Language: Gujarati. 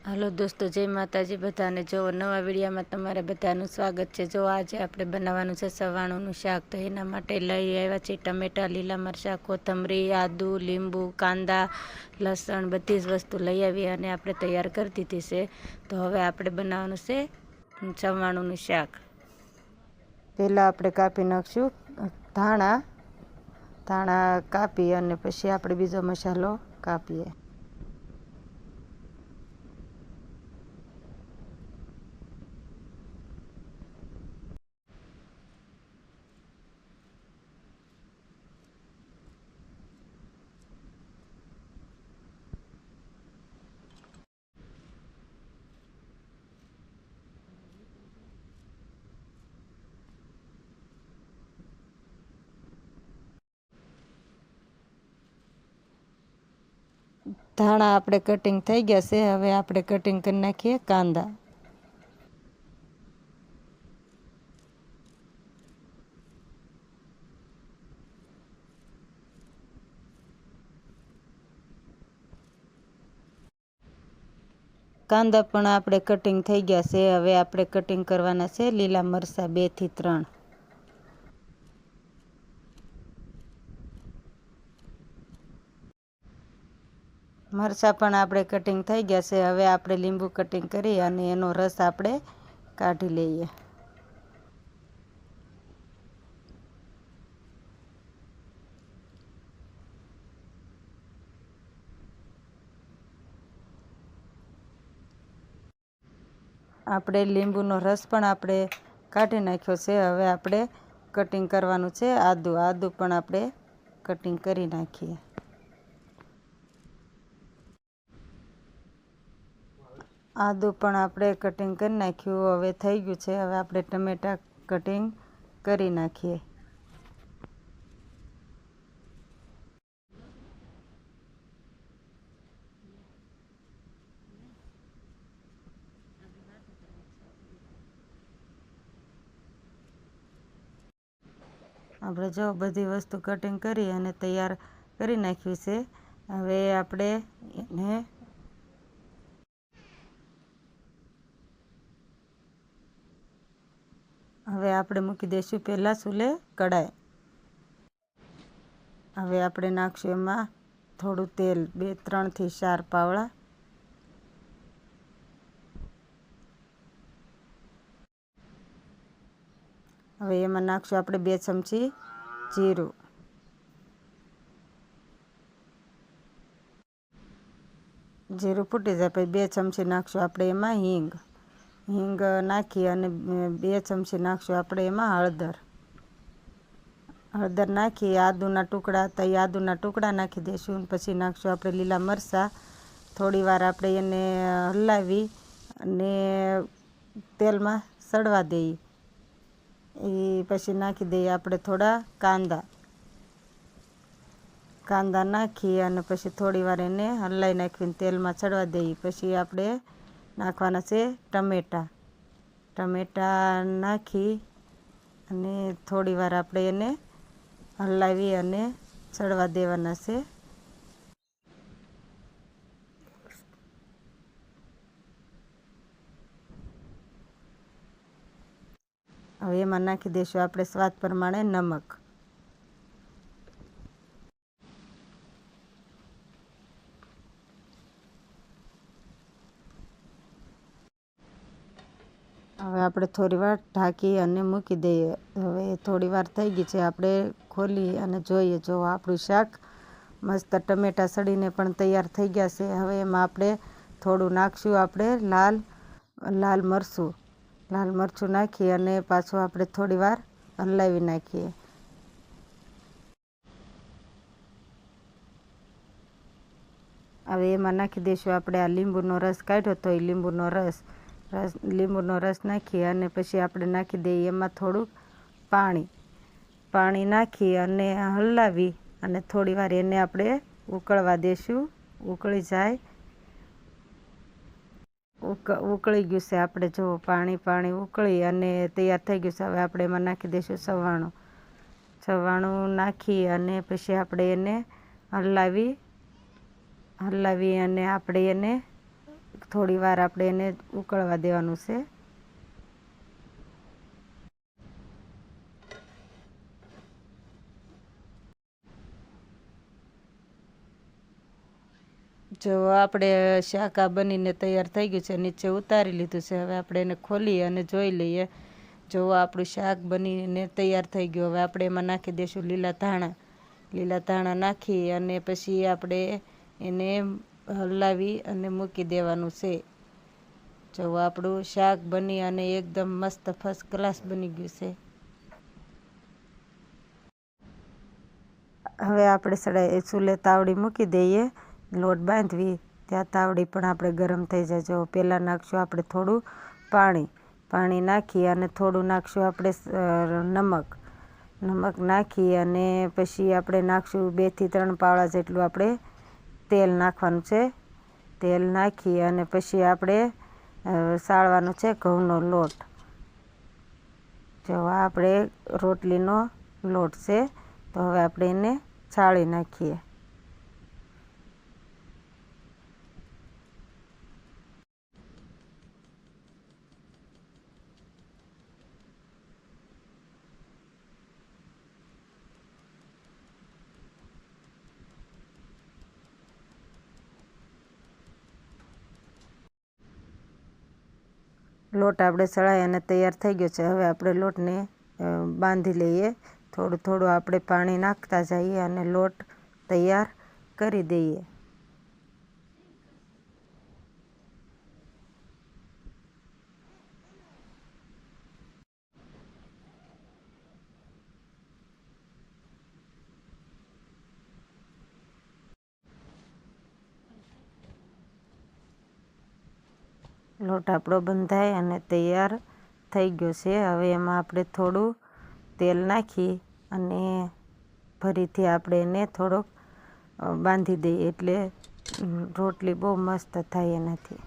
हेलो दोस्तों, जय माताजी बधाने। जो नवा विडियो में तमारे बधानुं स्वागत है। जो आज आपणे बनाववानुं छे सवाणुंनुं शाक। तो एना माटे लई आव्या छे टमेटा, लीला मरचा, कोथमरी, आदू, લીંબુ, कांदा, लसण बधी ज वस्तु लई आवी अने आपणे तैयार करी दीधी छे। तो हवे आपणे बनाववानुं छे सवाणुंनुं शाक। पहेला आपणे कापी नाखशुं धाणा। धाणा कापी अने पछी आपणे बीजो मसालो कापीए। धाणा आपणे कटिंग थई गया छे। हवे आपणे कटिंग करी नाखीए कांदा। कांदा पण आपणे कटिंग थई गया छे। हवे आपणे कटिंग करवाना छे લીલા મરચાં 2 થી 3। मरचा पण आपणे कटिंग थई गया छे। हवे आपणे લીંબુ कटिंग करी अने एनो रस आपणे काढी लईए। આપણે લીંબુનો રસ પણ આપણે કાઢી નાખ્યો છે। હવે આપણે કટિંગ કરવાનું છે આદુ। આદુ પણ આપણે કટિંગ કરી નાખીએ। આદુ પણ આપણે કટિંગ કરી નાખ્યું। હવે થઈ ગયું છે। હવે આપણે ટમેટા કટિંગ કરી નાખીએ। આપણે જો બધી વસ્તુ કટિંગ કરી અને તૈયાર કરી નાખ્યું છે। હવે આપણે એને મૂકી દઈશું પહેલાં ચૂલે કડાઈ। હવે આપણે નાખશું એમાં થોડું તેલ, 3 થી 4 પાવડા। હવે એમાં નાખશું આપણે 2 ચમચી જીરું। જીરું ફૂટી જાય પછી 2 ચમચી નાખશું આપણે એમાં હિંગ। હિંગ નાખી અને 2 ચમચી નાખશું આપણે એમાં હળદર। હળદર નાખી આદુના ટુકડા તો એ આદુના ટુકડા નાખી દઈશું। પછી નાખશું આપણે લીલા મરચાં। થોડી વાર આપણે એને હલાવી અને તેલમાં સડવા દઈએ। એ પછી નાખી દઈએ આપણે થોડા કાંદા। કાંદા નાખી અને પછી થોડી વાર એને હલાવી નાખીને તેલમાં ચડવા દઈએ। પછી આપણે નાખવાના છે ટમેટા। ટમેટા નાખી અને થોડી વાર આપણે એને હલાવી અને ચડવા દેવાના છે। હવે એમાં નાખી દઈશું આપણે સ્વાદ પ્રમાણે નમક। હવે આપણે થોડી વાર ઢાંકી અને મૂકી દઈએ। હવે થોડી વાર થઈ ગઈ છે। આપણે ખોલી અને જોઈએ। જો આપણું શાક મસ્ત ટમેટા સડીને પણ તૈયાર થઈ ગયા છે। હવે એમાં આપણે થોડું નાખશું આપણે લાલ મરચું। લાલ મરચું નાખી અને પાછું આપણે થોડી વાર હલાવી નાખીએ। હવે એમાં નાખી દઈશું આપણે આ લીંબુનો રસ કાઢ્યો તો એ લીંબુનો રસ નાખી અને પછી આપણે નાખી દઈએ એમાં થોડુંક પાણી નાખી અને હલાવી અને થોડી વાર એને આપણે ઉકળવા દઈશું। ઉકળી જાય, ઉકળી ગયું છે આપણે જો પાણી ઉકળી અને તૈયાર થઈ ગયું છે। હવે આપણે એમાં નાખી દઈશું સવાણું નાખી અને પછી આપણે એને હલાવી અને આપણે એને થોડી વાર આપણે એને ઉકળવા દેવાનું છે. જો આપણે શાક આ બનીને તૈયાર થઈ ગયું છે, નીચે ઉતારી લીધું છે. હવે આપણે એને ખોલી અને જોઈ લઈએ. જો આપણું શાક બનીને તૈયાર થઈ ગયું. હવે આપણે એમાં નાખી દઈશું લીલા ધાણા નાખી અને પછી આપણે એને હલાવી અને મૂકી દેવાનું છે. જો આપણું શાક બની અને એકદમ મસ્ત ફર્સ્ટ ક્લાસ બની ગયું છે. હવે આપણે ચૂલે તાવડી મૂકી દઈએ. લોટ બાંધવી ત્યાં તાવડી પણ આપણે ગરમ થઈ જાય. જો પહેલાં નાખશું આપણે થોડું પાણી નાખી અને થોડું નાખશું આપણે નમક નાખી અને પછી આપણે નાખશું 2 થી 3 પાવડા જેટલું આપણે તેલ નાખવાનું છે. તેલ નાખી અને પછી આપણે સાળવાનો છે ઘઉંનો લોટ. જો આપણે રોટલીનો લોટ છે, તો હવે આપણે એને ચાળી નાખીએ. લોટ આપણે ચડાવી અને તૈયાર થઈ ગયો છે. હવે આપણે લોટને બાંધી લઈએ. થોડું આપણે પાણી નાખતા જઈએ અને લોટ તૈયાર કરી દઈએ. લોટ આપણો બંધાય અને તૈયાર થઈ ગયો છે. હવે એમાં આપણે થોડું તેલ નાખી અને ફરીથી આપણે એને થોડોક બાંધી દઈએ એટલે રોટલી બહુ મસ્ત થાય એનાથી.